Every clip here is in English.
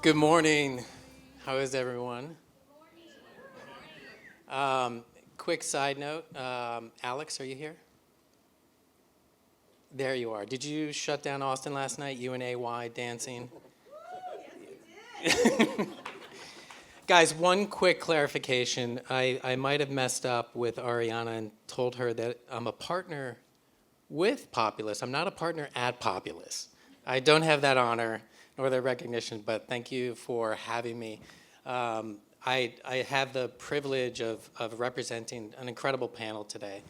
Good morning. How is everyone? Quick side note, Alex, are you here? There you are. Did you shut down Austin last night, UNAY dancing? Guys, one quick clarification. I might have messed up with Ariana and told her that I'm a partner with Populous. I'm not a partner at Populous. I don't have that honor nor the recognition, but thank you for having me. I have the privilege of representing an incredible panel today.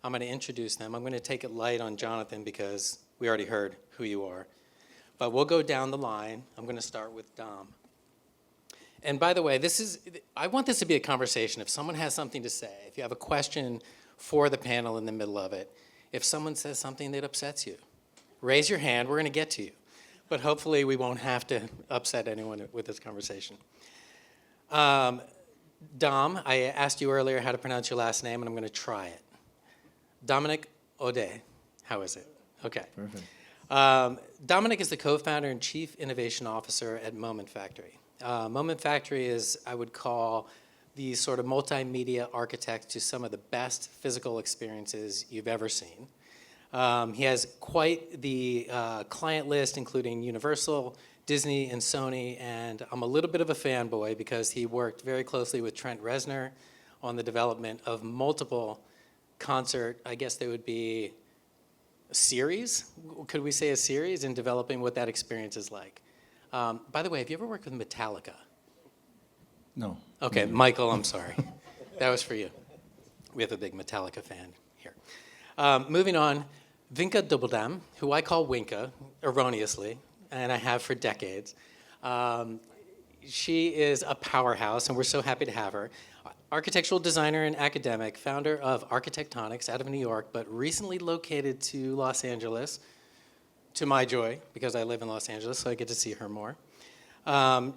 I'm going to introduce them. I'm going to take it light on Jonathan because we already heard who you are. But we'll go down the line. I'm going to start with Dom. And by the way, I want this to be a conversation. If someone has something to say, if you have a question for the panel in the middle of it, if someone says something that upsets you, raise your hand. We're going to get to you. But hopefully we won't have to upset anyone with this conversation. Dom, I asked you earlier how to pronounce your last name, and I'm going to try it. Dominic Audet. How is it? Okay. Perfect. Dominic is the co-founder and chief innovation officer at Moment Factory. Moment Factory is, I would call, the sort of multimedia architect to some of the best physical experiences you've ever seen. He has quite the client list, including Universal, Disney, and Sony, and I'm a little bit of a fanboy because he worked very closely with Trent Reznor on the development of multiple concert, I guess they would be a series? Could we say a series in developing what that experience is like? By the way, have you ever worked with Metallica? No. Okay, Michael, I'm sorry. That was for you. We have a big Metallica fan here. Moving on, Winka Dubbeldam, who I call Winka, erroneously, and I have for decades. She is a powerhouse, and we're so happy to have her. Architectural designer and academic, founder of Archi-Tectonics out of New York, but recently located to Los Angeles, to my joy, because I live in Los Angeles, so I get to see her more.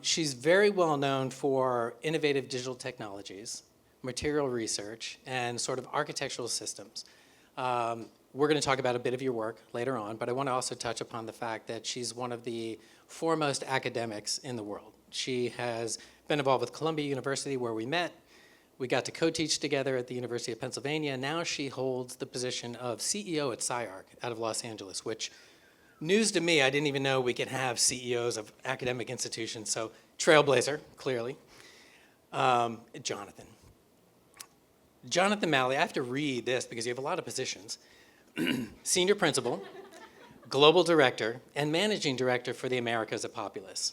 She's very well known for innovative digital technologies, material research, and sort of architectural systems. We're going to talk about a bit of your work later on, but I want to also touch upon the fact that she's one of the foremost academics in the world. She has been involved with Columbia University, where we met. We got to co-teach together at the University of Pennsylvania. Now she holds the position of CEO at SCI-Arc out of Los Angeles, which, news to me, I didn't even know we could have CEOs of academic institutions, so trailblazer, clearly. Jonathan Mallie, I have to read this because you have a lot of positions. Senior Principal, Global Director, and Managing Director for the Americas at Populous.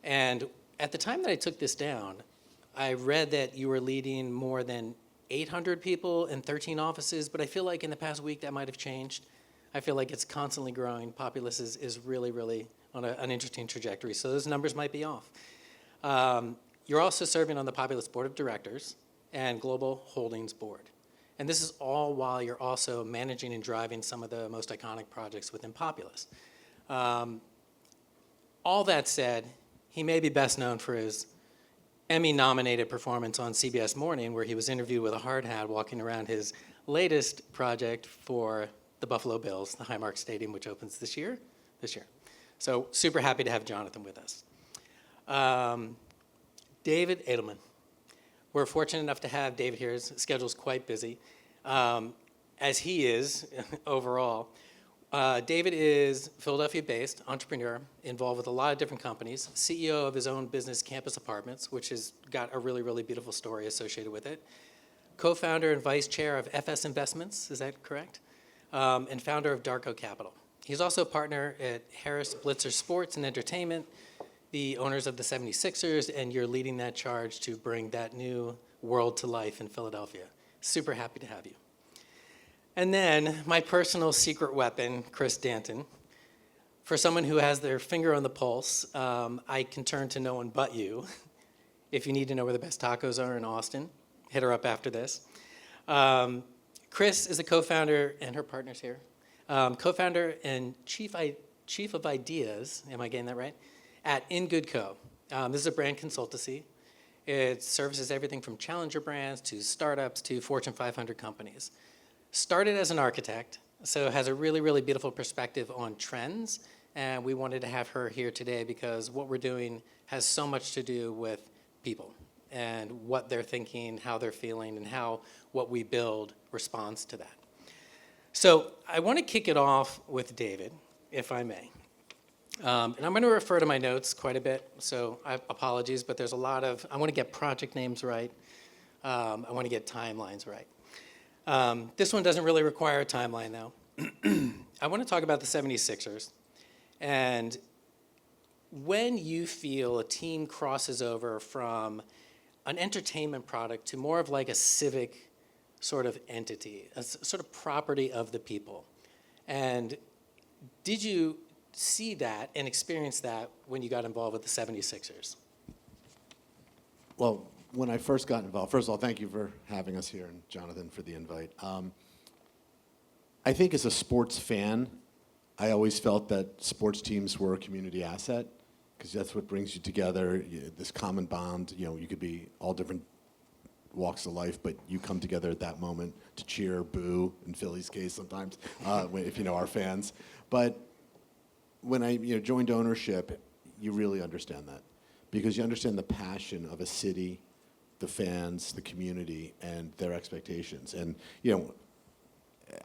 And at the time that I took this down, I read that you were leading more than 800 people in 13 offices, but I feel like in the past week that might have changed. I feel like it's constantly growing. Populous is really, really on an interesting trajectory, so those numbers might be off. You're also serving on the Populous Board of Directors and Global Holdings Board. And this is all while you're also managing and driving some of the most iconic projects within Populous. All that said, he may be best known for his Emmy-nominated performance on CBS Morning, where he was interviewed with a hard hat walking around his latest project for the Buffalo Bills, the Highmark Stadium, which opens this year. So super happy to have Jonathan with us. David Adelman. We're fortunate enough to have David here. His schedule's quite busy, as he is overall. David is Philadelphia-based entrepreneur, involved with a lot of different companies, CEO of his own business, Campus Apartments, which has got a really, really beautiful story associated with it. Co-founder and vice chair of FS Investments, is that correct? And founder of Darko Capital. He's also a partner at Harris Blitzer Sports and Entertainment, the owners of the 76ers, and you're leading that charge to bring that new world to life in Philadelphia. Super happy to have you. And then my personal secret weapon, Chris Danton. For someone who has their finger on the pulse, I can turn to no one but you. If you need to know where the best tacos are in Austin, hit her up after this. Chris is a co-founder, and her partner's here, co-founder and chief of ideas, am I getting that right, at In Good Co. This is a brand consultancy. It services everything from challenger brands to startups to Fortune 500 companies. Started as an architect, so has a really, really beautiful perspective on trends and we wanted to have her here today because what we're doing has so much to do with people and what they're thinking, how they're feeling, and how what we build responds to that. So I want to kick it off with David, if I may. And I'm going to refer to my notes quite a bit, so apologies, but there's a lot of, I want to get project names right. I want to get timelines right. This one doesn't really require a timeline, though. I want to talk about the 76ers. And when you feel a team crosses over from an entertainment product to more of like a civic sort of entity, a sort of property of the people. And did you see that and experience that when you got involved with the 76ers? Well, when I first got involved, first of all, thank you for having us here, and Jonathan for the invite. I think as a sports fan, I always felt that sports teams were a community asset, because that's what brings you together, this common bond. You know, you could be all different walks of life, but you come together at that moment to cheer, boo, in Philly's case sometimes, if you know our fans. But when I joined ownership, you really understand that, because you understand the passion of a city, the fans, the community, and their expectations. And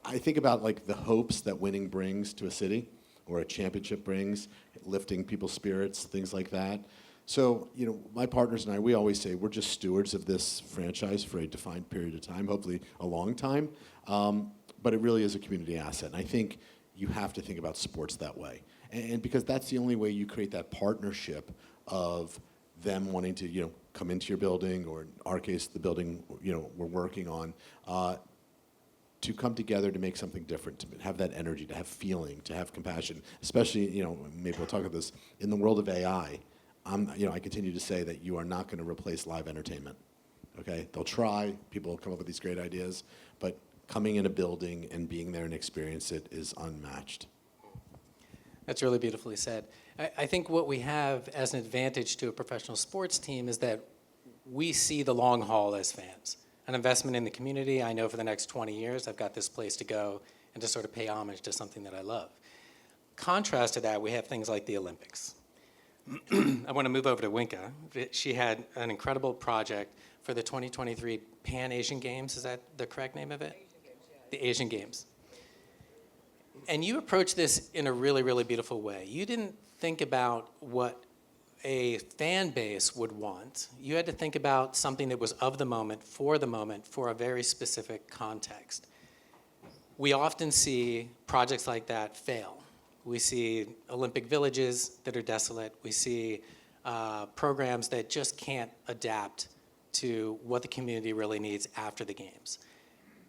I think about like the hopes that winning brings to a city, or a championship brings, lifting people's spirits, things like that. So, my partners and I, we always say we're just stewards of this franchise for a defined period of time, hopefully a long time. But it really is a community asset. And I think you have to think about sports that way. And because that's the only way you create that partnership of them wanting to, come into your building, or in our case, the building, we're working on, to come together to make something different, to have that energy, to have feeling, to have compassion. Especially, maybe we'll talk about this, in the world of AI, I continue to say that you are not going to replace live entertainment, okay? They'll try, people will come up with these great ideas, but coming in a building and being there and experience it is unmatched. That's really beautifully said. I think what we have as an advantage to a professional sports team is that we see the long haul as fans. An investment in the community. I know for the next 20 years I've got this place to go and to sort of pay homage to something that I love. Contrast to that, we have things like the Olympics. I want to move over to Winka. She had an incredible project for the 2023 Pan-Asian Games. Is that the correct name of it? Asian Games, yeah. The Asian Games. And you approached this in a really, really beautiful way. You didn't think about what a fan base would want. You had to think about something that was of the moment, for a very specific context. We often see projects like that fail. We see Olympic villages that are desolate. We see programs that just can't adapt to what the community really needs after the games.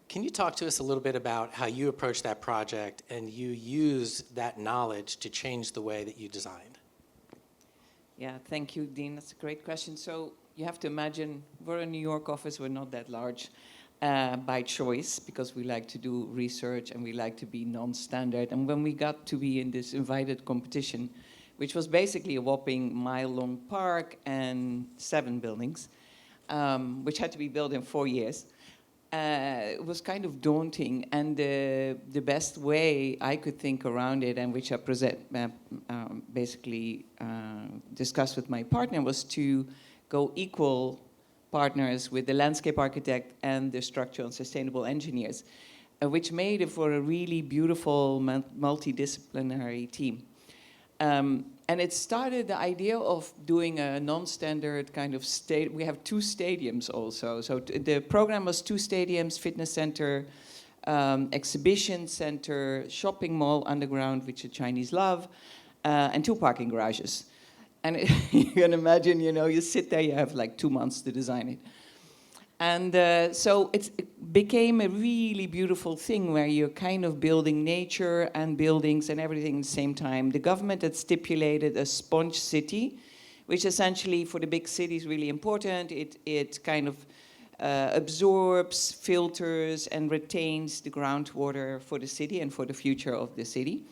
Can you talk to us a little bit about how you approached that project and you used that knowledge to change the way that you designed? Yeah, thank you, Dean. That's a great question. So you have to imagine we're a New York office. We're not that large by choice, because we like to do research and we like to be non-standard. And when we got to be in this invited competition, which was basically a whopping mile-long park and 7 buildings, which had to be built in 4 years, it was kind of daunting. And the best way I could think around it, and which I discussed with my partner, was to go equal partners with the landscape architect and the structural and sustainable engineers, which made it for a really beautiful multidisciplinary team. And it started the idea of doing a non-standard kind of state. We have 2 stadiums also. So the program was 2 stadiums, fitness center, exhibition center, shopping mall underground, which the Chinese love, and 2 parking garages. And you can imagine, you sit there, you have like 2 months to design it. And so it became a really beautiful thing where you're kind of building nature and buildings and everything at the same time. The government had stipulated a sponge city, which essentially for the big cities is really important. It kind of absorbs, filters, and retains the groundwater for the city and for the future of the city.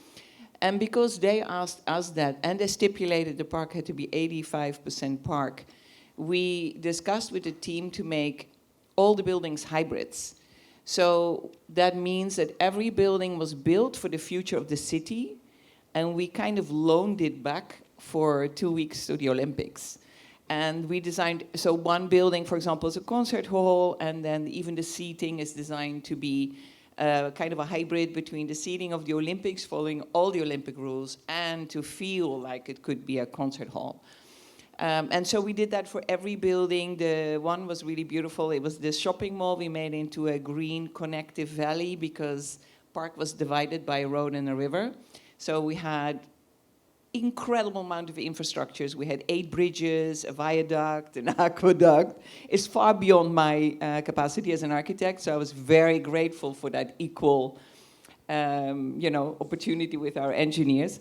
And because they asked us that, and they stipulated the park had to be 85% park, we discussed with the team to make all the buildings hybrids. So that means that every building was built for the future of the city, and we kind of loaned it back for 2 weeks to the Olympics. And we designed, so one building, for example, is a concert hall, and then even the seating is designed to be kind of a hybrid between the seating of the Olympics, following all the Olympic rules, and to feel like it could be a concert hall. And so we did that for every building. The one was really beautiful. It was the shopping mall we made into a green connective valley because park was divided by a road and a river. So we had incredible amount of infrastructures. We had 8 bridges, a viaduct, an aqueduct. It's far beyond my capacity as an architect, so I was very grateful for that equal opportunity with our engineers.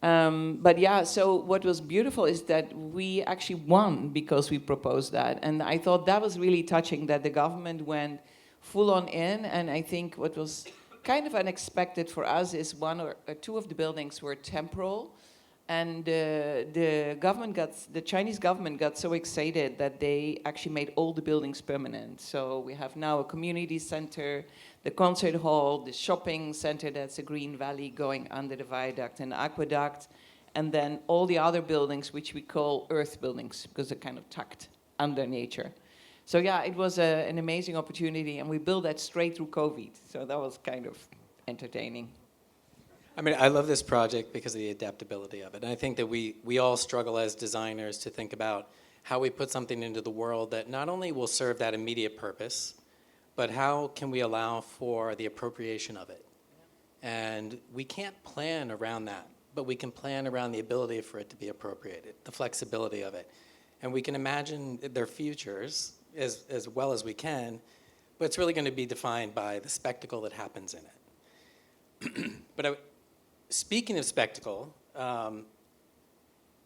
But yeah, so what was beautiful is that we actually won because we proposed that. And I thought that was really touching that the government went full on in. And I think what was kind of unexpected for us is 1 or 2 of the buildings were temporal. And the Chinese government got so excited that they actually made all the buildings permanent. So we have now a community center, the concert hall, the shopping center that's a green valley going under the viaduct and aqueduct, and then all the other buildings which we call earth buildings because they're kind of tucked under nature. So yeah, it was an amazing opportunity, and we built that straight through COVID. So that was kind of entertaining. I mean, I love this project because of the adaptability of it. And I think that we all struggle as designers to think about how we put something into the world that not only will serve that immediate purpose, but how can we allow for the appropriation of it? And we can't plan around that, but we can plan around the ability for it to be appropriated, the flexibility of it. And we can imagine their futures as well as we can, but it's really going to be defined by the spectacle that happens in it. But speaking of spectacle,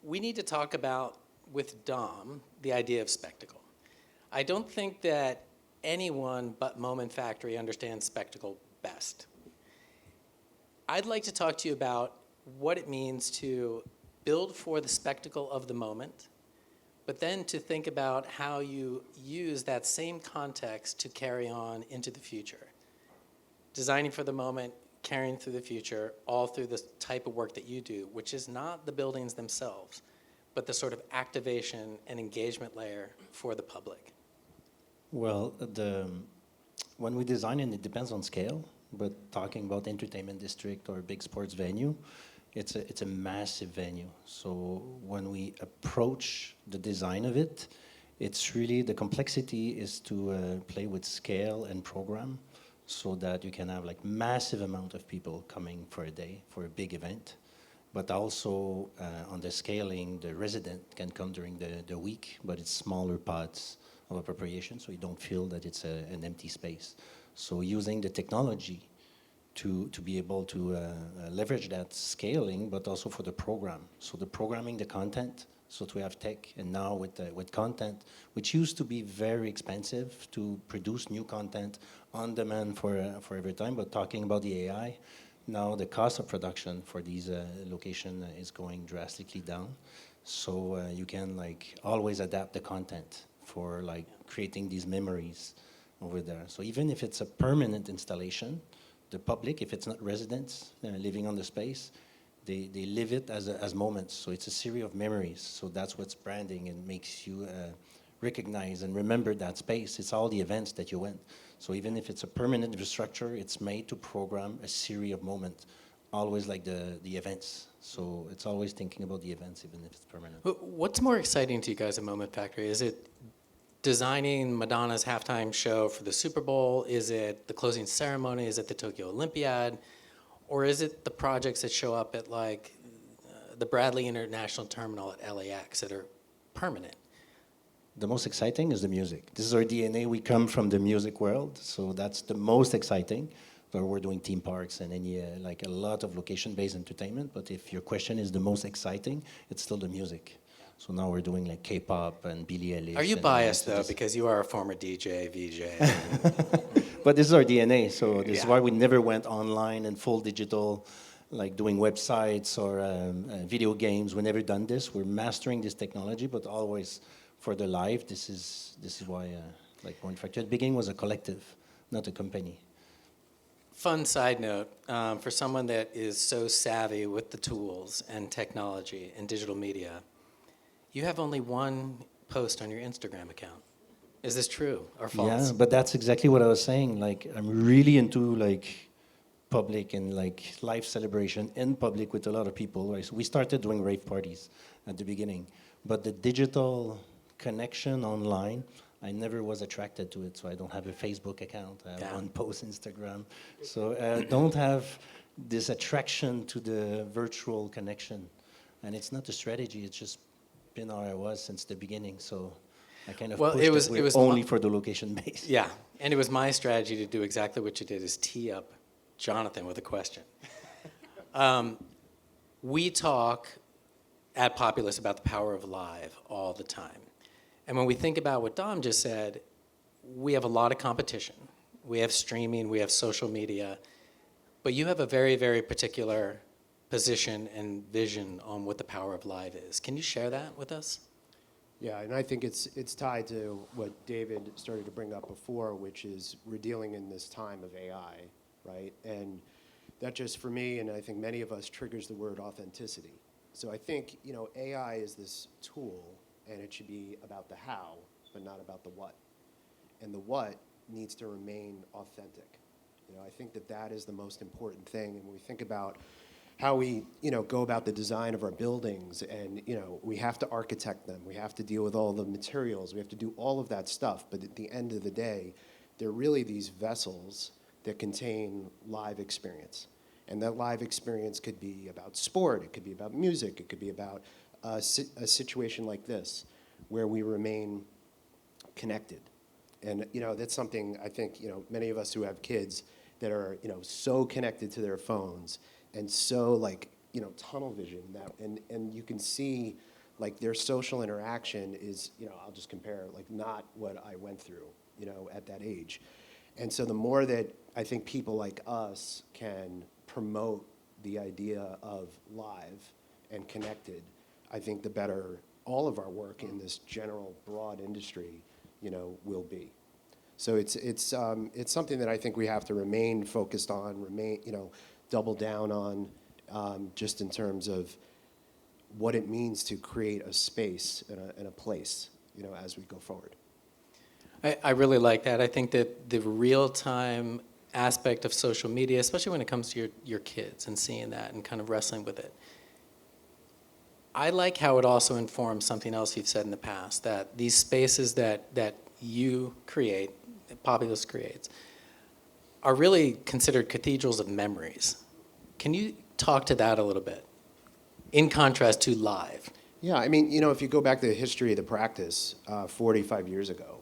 we need to talk about, with Dom, the idea of spectacle. I don't think that anyone but Moment Factory understands spectacle best. I'd like to talk to you about what it means to build for the spectacle of the moment, but then to think about how you use that same context to carry on into the future. Designing for the moment, carrying through the future, all through the type of work that you do, which is not the buildings themselves, but the sort of activation and engagement layer for the public. Well, when we design it depends on scale, but talking about entertainment district or big sports venue, it's a massive venue. So when we approach the design of it, it's really, the complexity is to play with scale and program so that you can have like massive amount of people coming for a day, for a big event. But also on the scaling, the resident can come during the week, but it's smaller pods of appropriation, so you don't feel that it's an empty space. So using the technology to be able to leverage that scaling, but also for the program. So the programming, the content, so to have tech, and now with content, which used to be very expensive to produce new content on demand for every time, but talking about the AI, now the cost of production for these location is going drastically down. So you can like always adapt the content for like creating these memories over there. So even if it's a permanent installation, the public, if it's not residents living on the space, they live it as moments. So it's a series of memories. So that's what's branding and makes you recognize and remember that space. It's all the events that you went. So even if it's a permanent infrastructure, it's made to program a series of moments, always like the events. So it's always thinking about the events, even if it's permanent. What's more exciting to you guys at Moment Factory? Is it designing Madonna's halftime show for the Super Bowl? Is it the closing ceremony? Is it the Tokyo Olympiad? Or is it the projects that show up at like the Bradley International Terminal at LAX that are permanent? The most exciting is the music. This is our DNA. We come from the music world, so that's the most exciting. But we're doing theme parks and any like a lot of location-based entertainment. But if your question is the most exciting, it's still the music. So now we're doing like K-pop and Billie Eilish. Are you biased though, because you are a former DJ, VJ? But this is our DNA. So this is Yeah. why we never went online and full digital, like doing websites or video games. We never done this. We're mastering this technology, but always for the live. This is why like Point Factory at the beginning was a collective, not a company. Fun side note, for someone that is so savvy with the tools and technology and digital media, you have only one post on your Instagram account. Is this true or false? Yeah, but that's exactly what I was saying. Like, I'm really into like public and like live celebration in public with a lot of people. Right? So we started doing rave parties at the beginning, but the digital connection online, I never was attracted to it. So I don't have a Facebook account. I have one post Instagram. So I don't have this attraction to the virtual connection, and it's not a strategy. It's just been how I was since the beginning. So I kind of pushed it was only for the location base. Yeah, and it was my strategy to do exactly what you did, is tee up Jonathan with a question. We talk at Populous about the power of live all the time. And when we think about what Dom just said, we have a lot of competition. We have streaming, we have social media, but you have a very, very particular position and vision on what the power of live is. Can you share that with us? Yeah, and I think it's tied to what David started to bring up before, which is we're dealing in this time of AI, right? And that just for me, and I think many of us, triggers the word authenticity. So I think, you know, AI is this tool, and it should be about the how, but not about the what. And the what needs to remain authentic. You know, I think that that is the most important thing. And when we think about how we, you know, go about the design of our buildings, and, you know, we have to architect them, we have to deal with all the materials, we have to do all of that stuff, but at the end of the day, they're really these vessels that contain live experience. And that live experience could be about sport, it could be about music, it could be about a situation like this, where we remain connected. And, you know, that's something I think, you know, many of us who have kids that are, you know, so connected to their phones and so, like, you know, tunnel vision, that, and you can see, like, their social interaction is, you know, I'll just compare, like, not what I went through, you know, at that age. And so the more that I think people like us can promote the idea of live and connected, I think the better all of our work in this general broad industry, you know, will be. So it's something that I think we have to remain focused on, you know, double down on, just in terms of what it means to create a space and a place, you know, as we go forward. I really like that. I think that the real-time aspect of social media, especially when it comes to your kids and seeing that and kind of wrestling with it, I like how it also informs something else you've said in the past, that these spaces that you create, that Populous creates, are really considered cathedrals of memories. Can you talk to that a little bit, in contrast to live? Yeah, I mean, you know, if you go back to the history of the practice 45 years ago,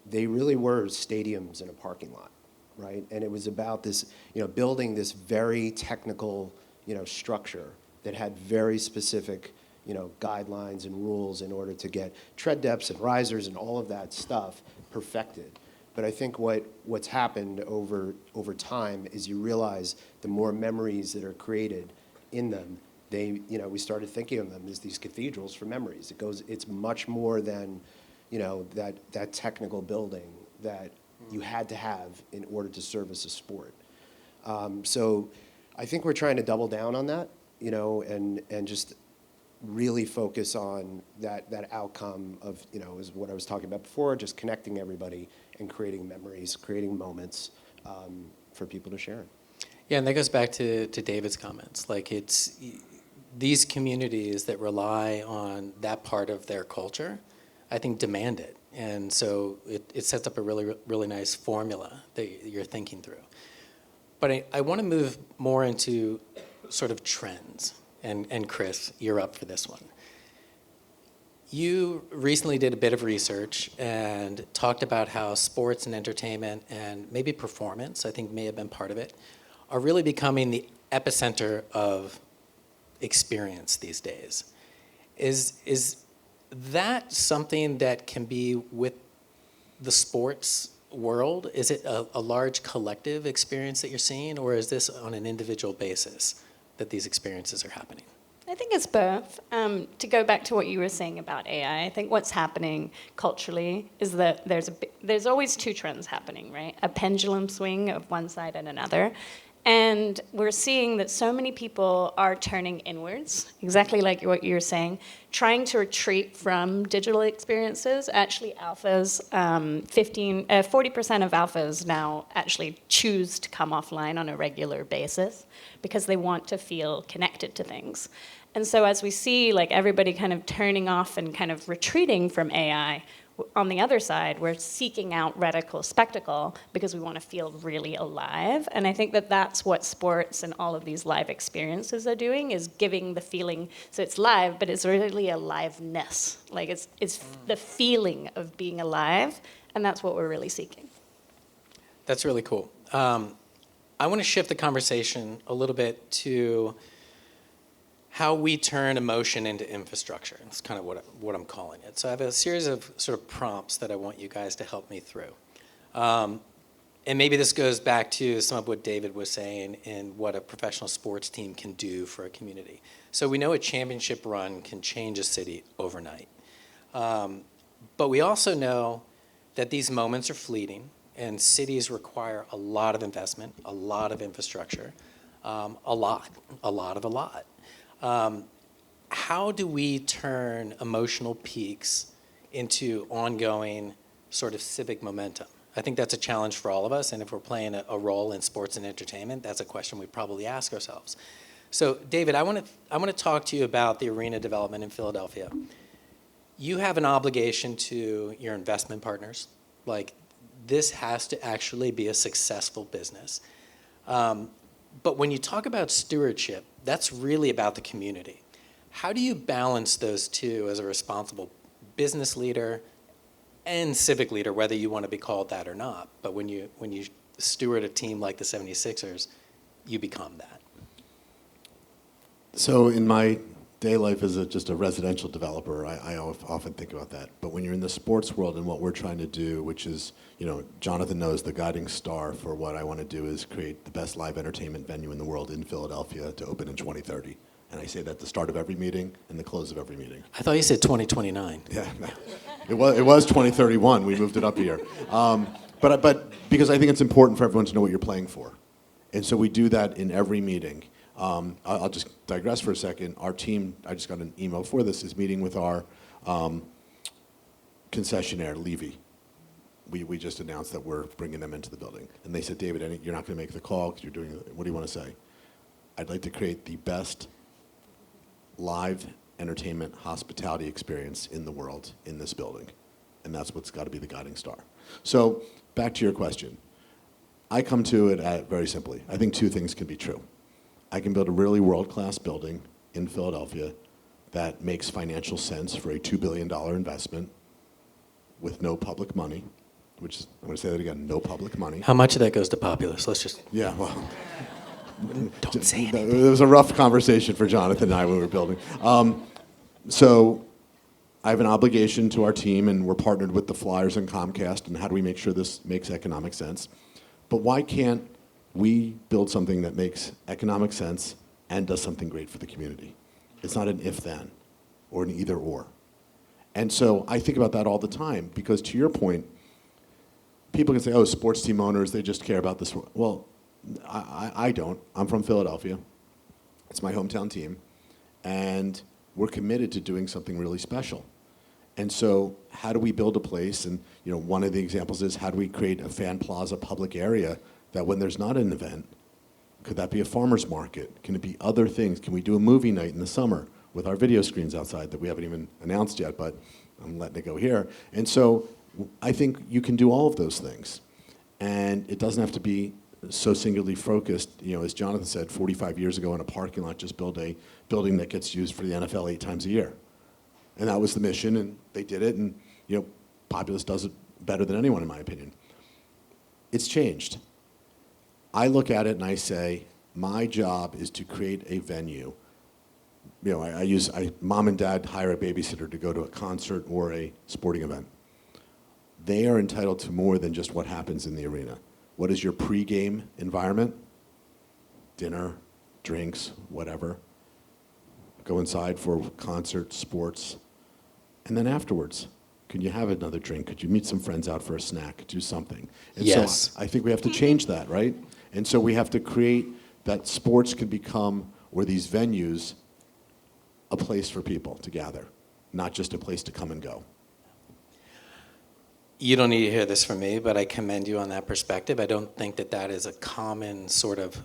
they really were stadiums in a parking lot, right? And it was about this, you know, building this very technical, you know, structure that had very specific, you know, guidelines and rules in order to get tread depths and risers and all of that stuff perfected. But I think what's happened over time is you realize the more memories that are created in them, you know, we started thinking of them as these cathedrals for memories. It's much more than, you know, that technical building that you had to have in order to service a sport. So I think we're trying to double down on that, you know, and just really focus on that outcome of, you know, is what I was talking about before, just connecting everybody and creating memories, creating moments for people to share. Yeah, and that goes back to David's comments. Like, it's these communities that rely on that part of their culture, I think, demand it. And so it sets up a really, really nice formula that you're thinking through. But I want to move more into sort of trends. And Chris, you're up for this one. You recently did a bit of research and talked about how sports and entertainment and maybe performance, I think may have been part of it, are really becoming the epicenter of experience these days. Is that something that can be with the sports world? Is it a large collective experience that you're seeing, or is this on an individual basis that these experiences are happening? I think it's both. To go back to what you were saying about AI, I think what's happening culturally is that there's always two trends happening, right? A pendulum swing of one side and another. And we're seeing that so many people are turning inwards, exactly like what you're saying, trying to retreat from digital experiences. Actually, alphas, 40% of alphas now actually choose to come offline on a regular basis because they want to feel connected to things. And so as we see like everybody kind of turning off and kind of retreating from AI, on the other side, we're seeking out radical spectacle because we want to feel really alive. And I think that that's what sports and all of these live experiences are doing, is giving the feeling. So it's live, but it's really aliveness. Like it's the feeling of being alive, and that's what we're really seeking. That's really cool. I want to shift the conversation a little bit to how we turn emotion into infrastructure. That's kind of what I'm calling it. So I have a series of sort of prompts that I want you guys to help me through. And maybe this goes back to some of what David was saying and what a professional sports team can do for a community. So we know a championship run can change a city overnight. But we also know that these moments are fleeting, and cities require a lot of investment, a lot of infrastructure, a lot. How do we turn emotional peaks into ongoing sort of civic momentum? I think that's a challenge for all of us, and if we're playing a role in sports and entertainment, that's a question we probably ask ourselves. So, David, I want to talk to you about the arena development in Philadelphia. You have an obligation to your investment partners. Like, this has to actually be a successful business. But when you talk about stewardship, that's really about the community. How do you balance those two as a responsible business leader and civic leader, whether you want to be called that or not? But when you steward a team like the 76ers, you become that. So in my day life as just a residential developer, I often think about that. But when you're in the sports world and what we're trying to do, which is, Jonathan knows the guiding star for what I want to do is create the best live entertainment venue in the world in Philadelphia to open in 2030. And I say that at the start of every meeting and the close of every meeting. I thought you said 2029. Yeah, no. It was 2031. We moved it up a year. But because I think it's important for everyone to know what you're playing for. And so we do that in every meeting. I'll just digress for a second. Our team, I just got an email for this, is meeting with our concessionaire, Levy. We just announced that we're bringing them into the building. And they said, David, you're not going to make the call because you're doing, what do you want to say? I'd like to create the best live entertainment hospitality experience in the world in this building. And that's what's got to be the guiding star. So back to your question. I come to it very simply. I think two things can be true. I can build a really world-class building in Philadelphia that makes financial sense for a $2 billion investment with no public money, which is, I'm going to say that again, no public money. How much of that goes to Populous? Let's just... Yeah, well... Don't say It anything. was a rough conversation for Jonathan and I when we were building. So I have an obligation to our team, and we're partnered with the Flyers and Comcast, and how do we make sure this makes economic sense? But why can't we build something that makes economic sense and does something great for the community? It's not an if-then or an either-or. And so I think about that all the time, because to your point, people can say, oh, sports team owners, they just care about this. Well, I don't. I'm from Philadelphia. It's my hometown team. And we're committed to doing something really special. And so how do we build a place? And one of the examples is, how do we create a fan plaza public area that when there's not an event, could that be a farmer's market? Can it be other things? Can we do a movie night in the summer with our video screens outside that we haven't even announced yet, but I'm letting it go here. And so I think you can do all of those things. And it doesn't have to be so singularly focused. As Jonathan said, 45 years ago in a parking lot, just build a building that gets used for the NFL 8 times a year. And that was the mission, and they did it, and Populous does it better than anyone, in my opinion. It's changed. I look at it and I say, my job is to create a venue. Mom and dad hire a babysitter to go to a concert or a sporting event. They are entitled to more than just what happens in the arena. What is your pregame environment? Dinner, drinks, whatever. go inside for concerts, sports, and then afterwards, can you have another drink? Could you meet some friends out for a snack? Do something. And Yes. so I think we have to change that, right? And so we have to create that sports can become, or these venues, a place for people to gather, not just a place to come and go. You don't need to hear this from me, but I commend you on that perspective. I don't think that that is a common sort of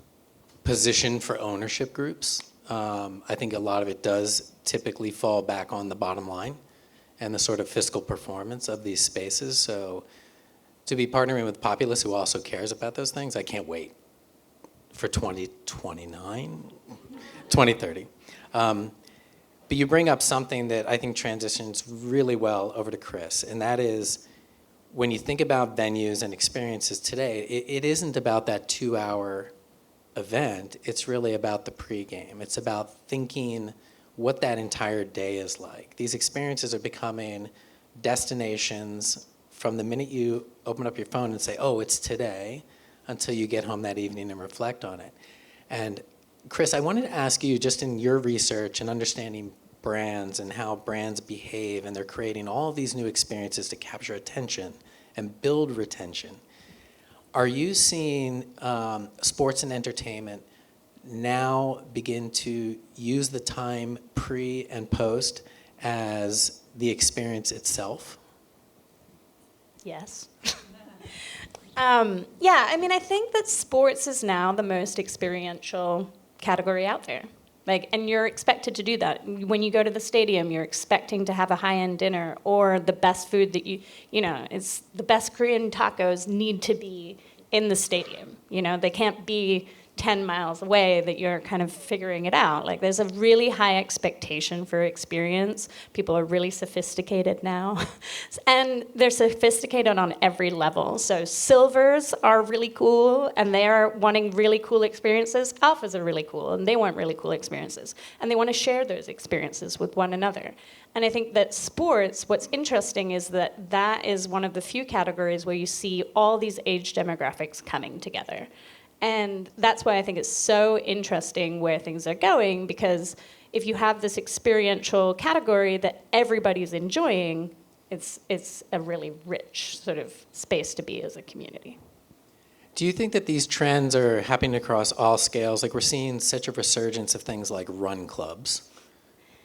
position for ownership groups. I think a lot of it does typically fall back on the bottom line and the sort of fiscal performance of these spaces. So to be partnering with Populous, who also cares about those things, I can't wait for 2029, 2030. But you bring up something that I think transitions really well over to Chris, and that is when you think about venues and experiences today, it isn't about that 2-hour event. It's really about the pregame. It's about thinking what that entire day is like. These experiences are becoming destinations from the minute you open up your phone and say, oh, it's today, until you get home that evening and reflect on it. And Chris, I wanted to ask you, just in your research and understanding brands and how brands behave, and they're creating all of these new experiences to capture attention and build retention. Are you seeing sports and entertainment now begin to use the time pre and post as the experience itself? Yes. Yeah, I mean, I think that sports is now the most experiential category out there. Like, and you're expected to do that. When you go to the stadium, you're expecting to have a high-end dinner or the best food that it's the best Korean tacos need to be in the stadium. They can't be 10 miles away that you're kind of figuring it out. Like, there's a really high expectation for experience. People are really sophisticated now. And they're sophisticated on every level. So silvers are really cool, and they are wanting really cool experiences. Alphas are really cool, and they want really cool experiences. And they want to share those experiences with one another. And I think that sports, what's interesting is that that is one of the few categories where you see all these age demographics coming together. And that's why I think it's so interesting where things are going, because if you have this experiential category that everybody's enjoying, it's a really rich sort of space to be as a community. Do you think that these trends are happening across all scales? Like, we're seeing such a resurgence of things like run clubs,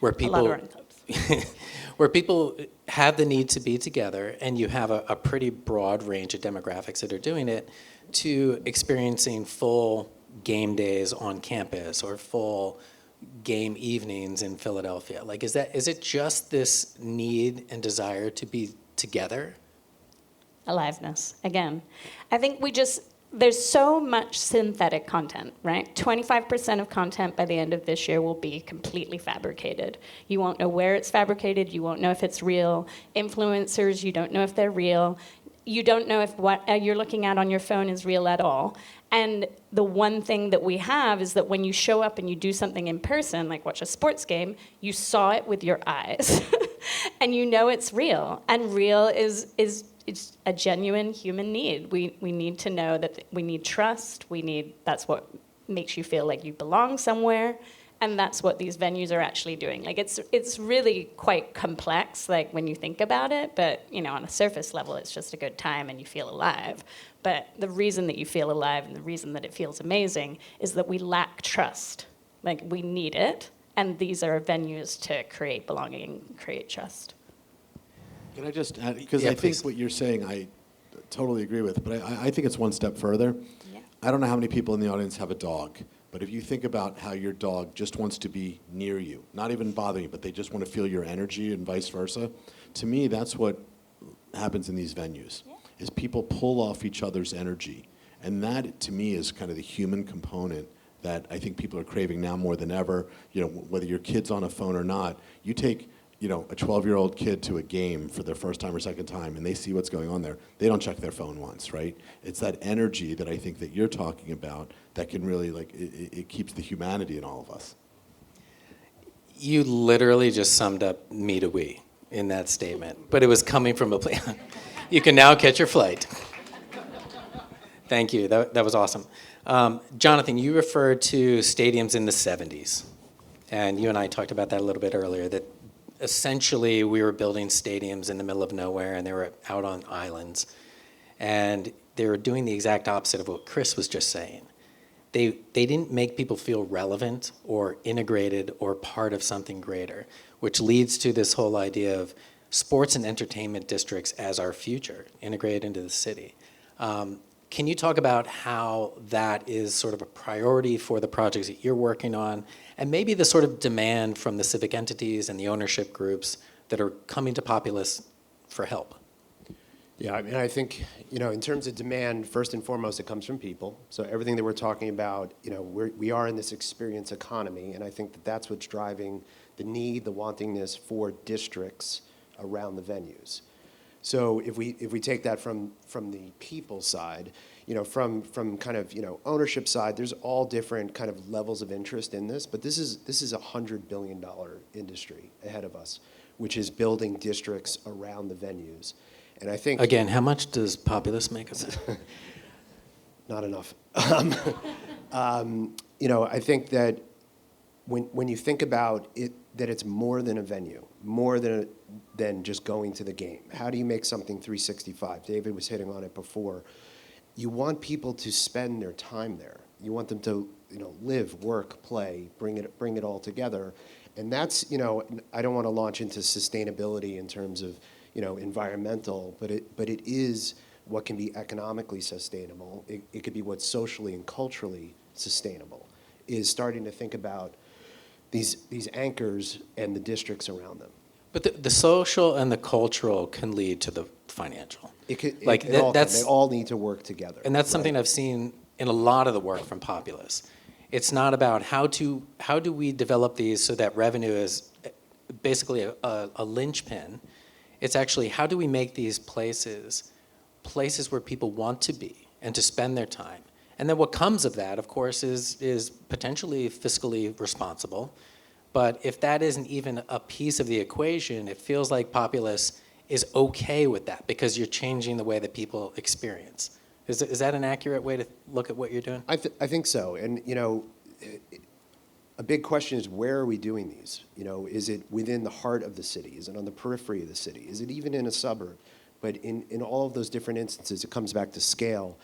where people, A lot of run clubs. where people have the need to be together, and you have a pretty broad range of demographics that are doing it, to experiencing full game days on campus or full game evenings in Philadelphia. Like, is it just this need and desire to be together? Aliveness, again. I think there's so much synthetic content, right? 25% of content by the end of this year will be completely fabricated. You won't know where it's fabricated. You won't know if it's real. Influencers, you don't know if they're real. You don't know if what you're looking at on your phone is real at all. And the one thing that we have is that when you show up and you do something in person, like watch a sports game, you saw it with your eyes. And you know it's real. And real is it's a genuine human need. We need to know that we need trust. That's what makes you feel like you belong somewhere. And that's what these venues are actually doing. Like, it's really quite complex, like, when you think about it, but, on a surface level, it's just a good time and you feel alive. But the reason that you feel alive and the reason that it feels amazing is that we lack trust. Like, we need it, and these are venues to create belonging, create trust. Can I just add, because Yeah, I think please. what you're saying I totally agree with, but I think it's one step further. Yeah. I don't know how many people in the audience have a dog, but if you think about how your dog just wants to be near you, not even bother you, but they just want to feel your energy and vice versa, to me, that's what happens in these venues, is people pull off each other's energy. And that, to me, is kind of the human component that I think people are craving now more than ever. Whether your kid's on a phone or not, you take a 12-year-old kid to a game for their first time or second time, and they see what's going on there. They don't check their phone once, right? It's that energy that I think that you're talking about that can really, it keeps the humanity in all of us. You literally just summed up me to we in that statement, but it was coming from a place. You can now catch your flight. Thank you. That was awesome. Jonathan, you referred to stadiums in the 70s. And you and I talked about that a little bit earlier, that essentially we were building stadiums in the middle of nowhere, and they were out on islands. And they were doing the exact opposite of what Chris was just saying. They didn't make people feel relevant or integrated or part of something greater, which leads to this whole idea of sports and entertainment districts as our future, integrated into the city. Can you talk about how that is sort of a priority for the projects that you're working on, and maybe the sort of demand from the civic entities and the ownership groups that are coming to Populous for help? Yeah, I mean, I think, in terms of demand, first and foremost, it comes from people. So everything that we're talking about, we are in this experience economy, and I think that that's what's driving the need, the wantingness for districts around the venues. So if we take that from the people side, from kind of ownership side, there's all different kind of levels of interest in this, but this is a $100 billion industry ahead of us, which is building districts around the venues. And I think Again, how much does Populous make us? not enough. I think that when you think about it, that it's more than a venue, more than just going to the game. How do you make something 365? David was hitting on it before. You want people to spend their time there. You want them to, live, work, play, bring it all together. And that's, I don't want to launch into sustainability in terms of, environmental, but it is what can be economically sustainable. It could be what's socially and culturally sustainable, is starting to think about these anchors and the districts around them. But the social and the cultural can lead to the financial. They all need to work together. And that's something I've seen in a lot of the work from Populous. It's not about how do we develop these so that revenue is basically a linchpin. It's actually how do we make these places where people want to be and to spend their time. And then what comes of that, of course, is potentially fiscally responsible. But if that isn't even a piece of the equation, it feels like Populous is okay with that because you're changing the way that people experience. Is that an accurate way to look at what you're doing? I think so. And, a big question is, where are we doing these? Is it within the heart of the city? Is it on the periphery of the city? Is it even in a suburb? But in all of those different instances, it comes back to scale.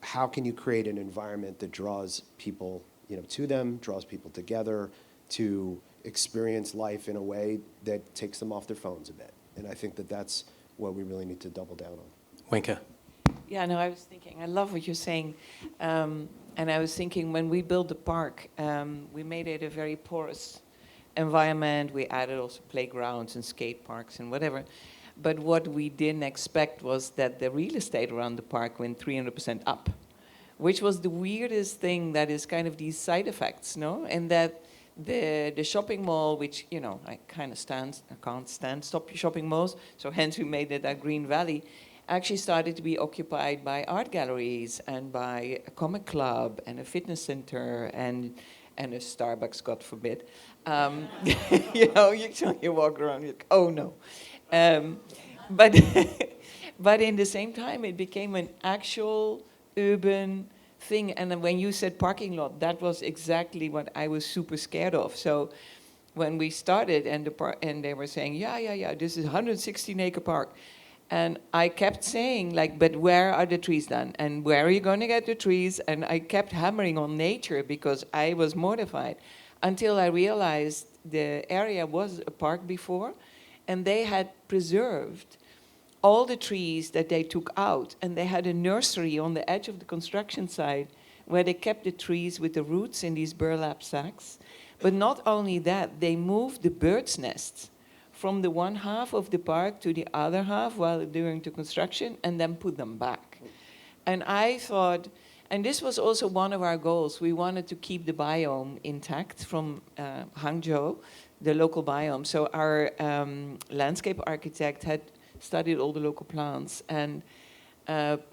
How can you create an environment that draws people, to them, draws people together to experience life in a way that takes them off their phones a bit? And I think that that's what we really need to double down on. Winka. Yeah, no, I was thinking, I love what you're saying. And I was thinking when we built the park, we made it a very porous environment. We added also playgrounds and skate parks and whatever. But what we didn't expect was that the real estate around the park went 300% up, which was the weirdest thing. That is kind of these side effects, no? And that the shopping mall, which, I can't stand shopping malls, so hence we made it a Green Valley, actually started to be occupied by art galleries and by a comic club and a fitness center and a Starbucks, God forbid. You walk around, you're like, oh no. But in the same time, it became an actual urban thing. And then when you said parking lot, that was exactly what I was super scared of. So when we started and they were saying, yeah, this is 116-acre park. And I kept saying, but where are the trees then? And where are you going to get the trees? And I kept hammering on nature because I was mortified until I realized the area was a park before, and they had preserved all the trees that they took out. And they had a nursery on the edge of the construction site where they kept the trees with the roots in these burlap sacks. But not only that, they moved the birds' nests from the one half of the park to the other half while during the construction, and then put them back. And I thought, and this was also one of our goals, we wanted to keep the biome intact from Hangzhou, the local biome. So our landscape architect had studied all the local plants, and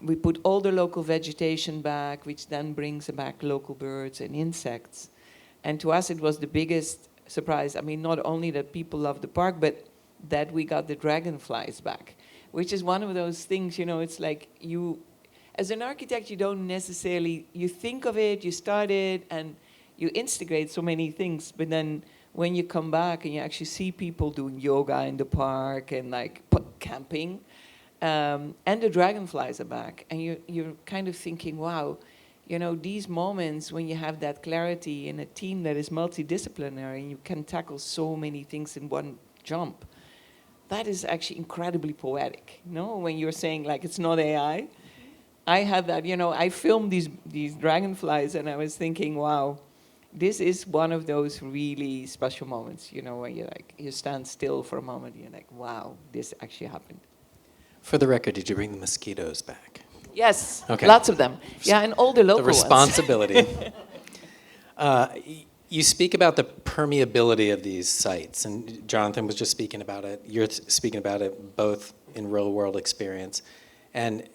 we put all the local vegetation back, which then brings back local birds and insects. And to us, it was the biggest surprise. I mean, not only that people love the park, but that we got the dragonflies back, which is one of those things, it's like you, as an architect, you don't necessarily, you think of it, you start it, and you instigate so many things, but then when you come back and you actually see people doing yoga in the park and like camping, and the dragonflies are back, and you're kind of thinking, wow, these moments when you have that clarity in a team that is multidisciplinary and you can tackle so many things in one jump, that is actually incredibly poetic. When you're saying like it's not AI, I had that. I filmed these dragonflies, and I was thinking, wow, this is one of those really special moments. When you stand still for a moment, you're like, wow, this actually happened. For the record, did you bring the mosquitoes back? Yes, Okay. lots of them. Yeah, and all the local The ones. responsibility. You speak about the permeability of these sites, and Jonathan was just speaking about it. You're speaking about it both in real-world experience. And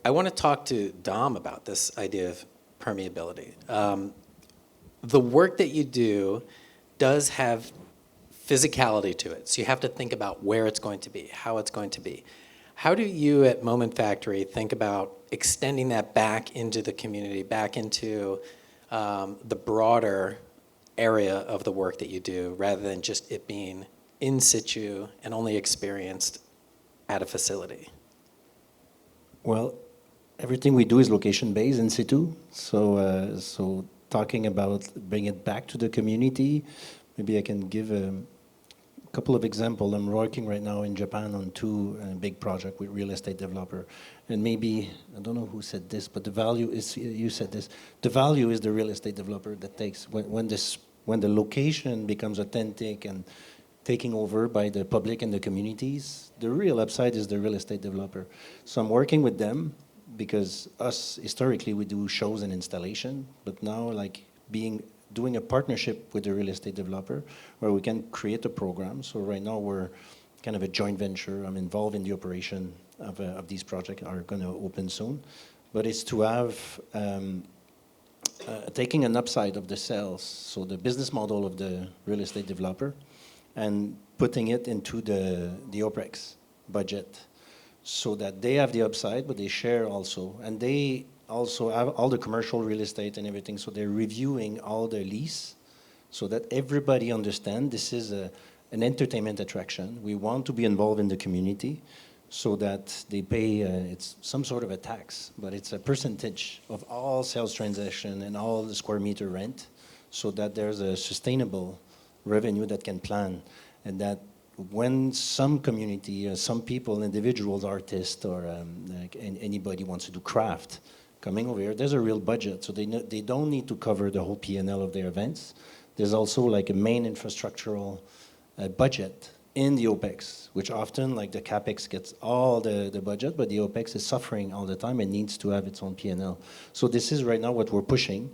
I want to talk to Dom about this idea of permeability. The work that you do does have physicality to it, so you have to think about where it's going to be, how it's going to be. How do you at Moment Factory think about extending that back into the community, back into the broader area of the work that you do, rather than just it being in situ and only experienced at a facility? Well, everything we do is location-based in situ. So talking about bringing it back to the community, maybe I can give a couple of examples. I'm working right now in Japan on two big projects with real estate developer. And maybe, I don't know who said this, but the value is, you said this, the value is the real estate developer that takes, when the location becomes authentic and taking over by the public and the communities, the real upside is the real estate developer. So I'm working with them because us, historically, we do shows and installation, but now doing a partnership with the real estate developer where we can create a program. So right now we're kind of a joint venture. I'm involved in the operation of these projects are going to open soon. But it's to have taking an upside of the sales, so the business model of the real estate developer, and putting it into the OPEX budget so that they have the upside, but they share also. And they also have all the commercial real estate and everything, so they're reviewing all the lease so that everybody understands this is an entertainment attraction. We want to be involved in the community so that they pay, it's some sort of a tax, but it's a percentage of all sales transaction and all the square meter rent so that there's a sustainable revenue that can plan, and that when some community, some people, individuals, artists, or anybody wants to do craft, coming over here, there's a real budget, so they don't need to cover the whole P&L of their events. There's also like a main infrastructural budget in the OPEX, which often like the CAPEX gets all the budget, but the OPEX is suffering all the time and needs to have its own P&L. So this is right now what we're pushing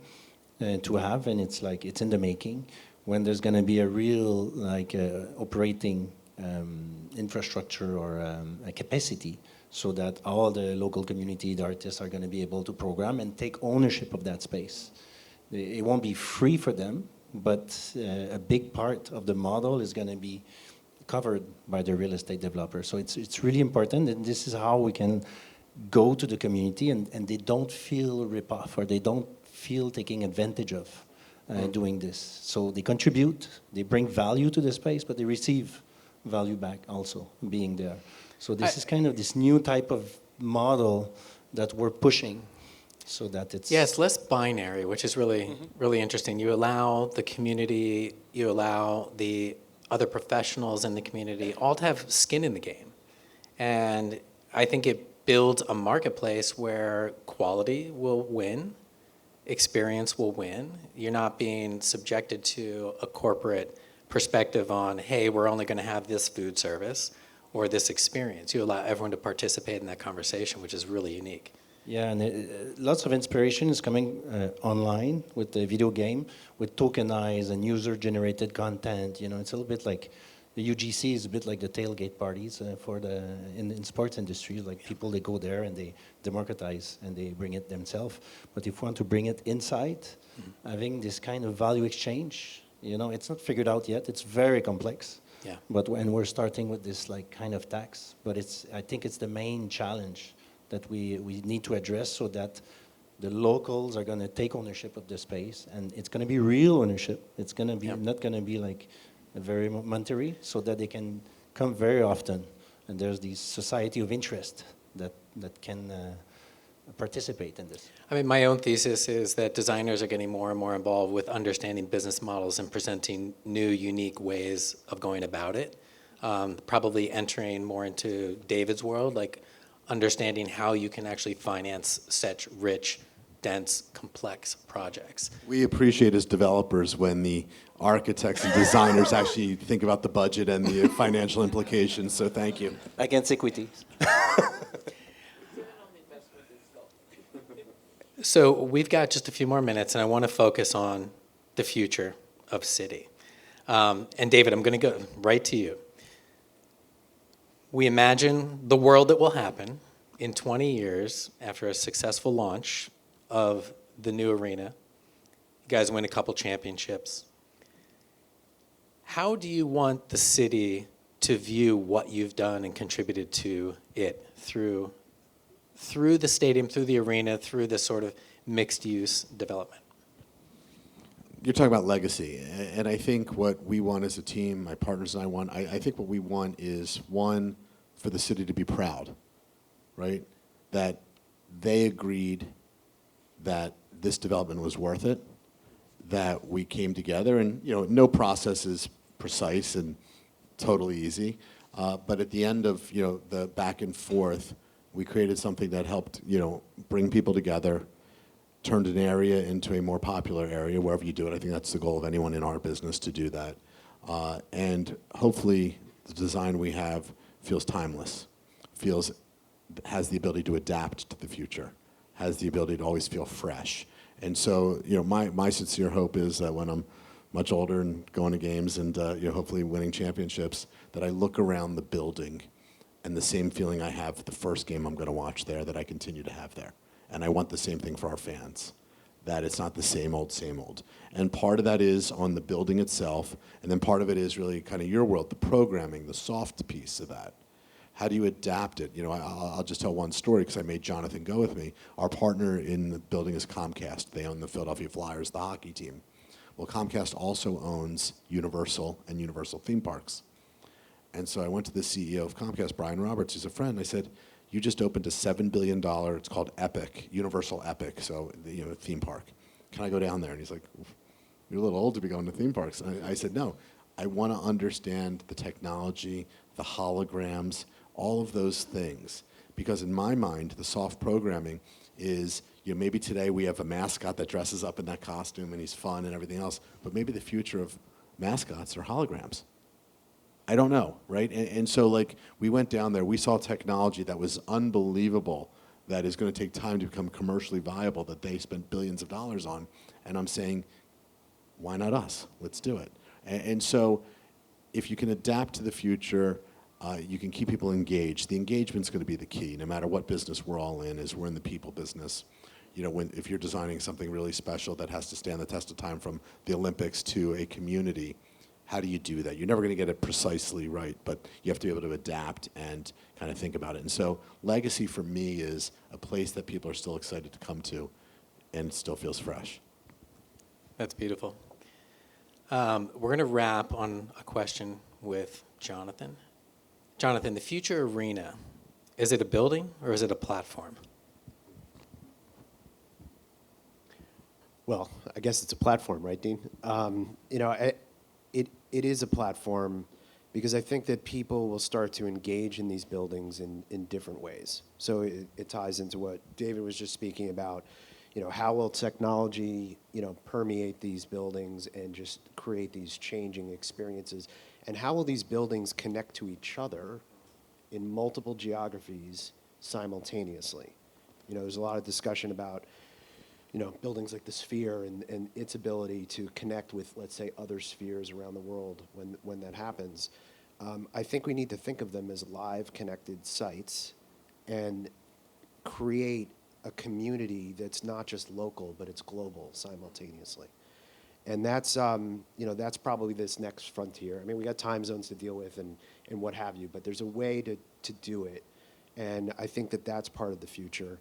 to have, and it's like it's in the making. When there's going to be a real operating infrastructure or a capacity, so that all the local community, the artists are going to be able to program and take ownership of that space. It won't be free for them, but a big part of the model is going to be covered by the real estate developer. So it's really important, and this is how we can go to the community and they don't feel rip-off, or they don't feel taking advantage of doing this. So they contribute, they bring value to the space, but they receive value back also, being there. So this is kind of this new type of model that we're pushing, so that it's... Yeah, it's less binary, which is really, really interesting. You allow the community, you allow the other professionals in the community all to have skin in the game. And I think it builds a marketplace where quality will win, experience will win. You're not being subjected to a corporate perspective on, hey, we're only going to have this food service or this experience. You allow everyone to participate in that conversation, which is really unique. Yeah, and lots of inspiration is coming online with the video game, with tokenized and user-generated content. You know, it's a little bit like the UGC is a bit like the tailgate parties for the in sports industry. Like people, they go there and they democratize and they bring it themselves. But if you want to bring it inside, having this kind of value exchange, you know, it's not figured out yet. It's very complex. Yeah. But when we're starting with this like kind of tax, but I think it's the main challenge that we need to address, so that The locals are going to take ownership of the space, and it's going to be real ownership. It's going to be not going to be like a very momentary, so that they can come very often. And there's this society of interest that can participate in this. I mean, my own thesis is that designers are getting more and more involved with understanding business models and presenting new, unique ways of going about it. Probably entering more into David's world, like understanding how you can actually finance such rich, dense, complex projects. We appreciate as developers when the architects and designers actually think about the budget and the financial implications, so thank you. Against equity. So we've got just a few more minutes, and I want to focus on the future of city. And David, I'm going to go right to you. We imagine the world that will happen in 20 years after a successful launch of the new arena. You guys win a couple championships. How do you want the city to view what you've done and contributed to it through the stadium, through the arena, through this sort of mixed-use development? You're talking about legacy, and I think what we want as a team, my partners and I want, I think what we want is, one, for the city to be proud, right? That they agreed that this development was worth it, that we came together, and no process is precise and totally easy, but at the end of the back and forth, we created something that helped bring people together, turned an area into a more popular area wherever you do it. I think that's the goal of anyone in our business, to do that, and hopefully the design we have feels timeless, has the ability to adapt to the future, has the ability to always feel fresh. And so, my sincere hope is that when I'm much older and going to games and hopefully winning championships, that I look around the building and the same feeling I have the first game I'm going to watch there, that I continue to have there. And I want the same thing for our fans, that it's not the same old, same old. And part of that is on the building itself, and then part of it is really kind of your world, the programming, the soft piece of that. How do you adapt it? I'll just tell one story because I made Jonathan go with me. Our partner in the building is Comcast. They own the Philadelphia Flyers, the hockey team. Well, Comcast also owns Universal and Universal theme parks. And so I went to the CEO of Comcast, Brian Roberts, who's a friend. I said, you just opened a $7 billion, it's called Epic, Universal Epic, so theme park. Can I go down there? And he's like, you're a little old to be going to theme parks. And I said, no, I want to understand the technology, the holograms, all of those things. Because in my mind, the soft programming is, maybe today we have a mascot that dresses up in that costume and he's fun and everything else, but maybe the future of mascots are holograms. I don't know, right? And so we went down there, we saw technology that was unbelievable, that is going to take time to become commercially viable, that they spent billions of dollars on. And I'm saying, why not us? Let's do it. And so if you can adapt to the future, you can keep people engaged. The engagement's going to be the key, no matter what business we're all in, is we're in the people business. If you're designing something really special that has to stand the test of time, from the Olympics to a community, how do you do that? You're never going to get it precisely right, but you have to be able to adapt and kind of think about it. And so legacy for me is a place that people are still excited to come to and still feels fresh. That's beautiful. We're going to wrap on a question with Jonathan. Jonathan, the future arena, is it a building or is it a platform? Well, I guess it's a platform, right, Dean? It is a platform because I think that people will start to engage in these buildings in different ways. So it ties into what David was just speaking about. How will technology, permeate these buildings and just create these changing experiences? And how will these buildings connect to each other in multiple geographies simultaneously? There's a lot of discussion about buildings like the Sphere and its ability to connect with, let's say, other spheres around the world when that happens. I think we need to think of them as live connected sites and create a community that's not just local, but it's global simultaneously. And that's probably this next frontier. I mean, we got time zones to deal with and what have you, but there's a way to do it. And I think that that's part of the future.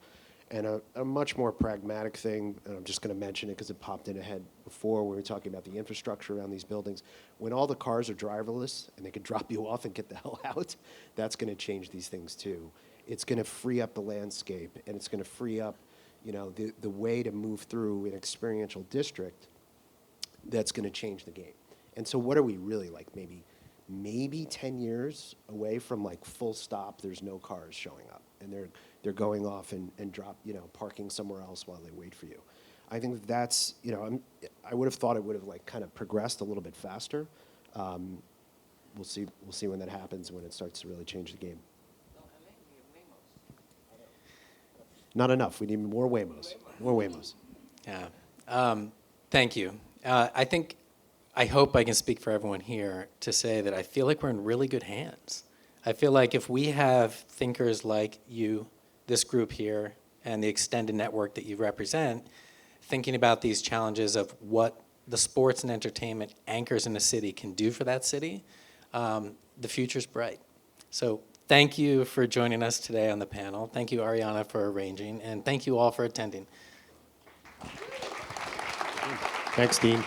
And a much more pragmatic thing, and I'm just going to mention it because it popped in ahead before, we were talking about the infrastructure around these buildings. When all the cars are driverless and they can drop you off and get the hell out, that's going to change these things too. It's going to free up the landscape, and it's going to free up, you know, the way to move through an experiential district that's going to change the game. And so what are we really, like, maybe 10 years away from like full stop, there's no cars showing up, and they're going off and drop, you know, parking somewhere else while they wait for you. I think that's, you know, I would have thought it would have like kind of progressed a little bit faster. We'll see when that happens, when it starts to really change the game. Not enough. We need more Waymos. More Waymos. Yeah. Thank you. I hope I can speak for everyone here to say that I feel like we're in really good hands. I feel like if we have thinkers like you, this group here, and the extended network that you represent, thinking about these challenges of what the sports and entertainment anchors in a city can do for that city, the future's bright. So thank you for joining us today on the panel. Thank you, Ariana, for arranging, and thank you all for attending. Thanks, Dean.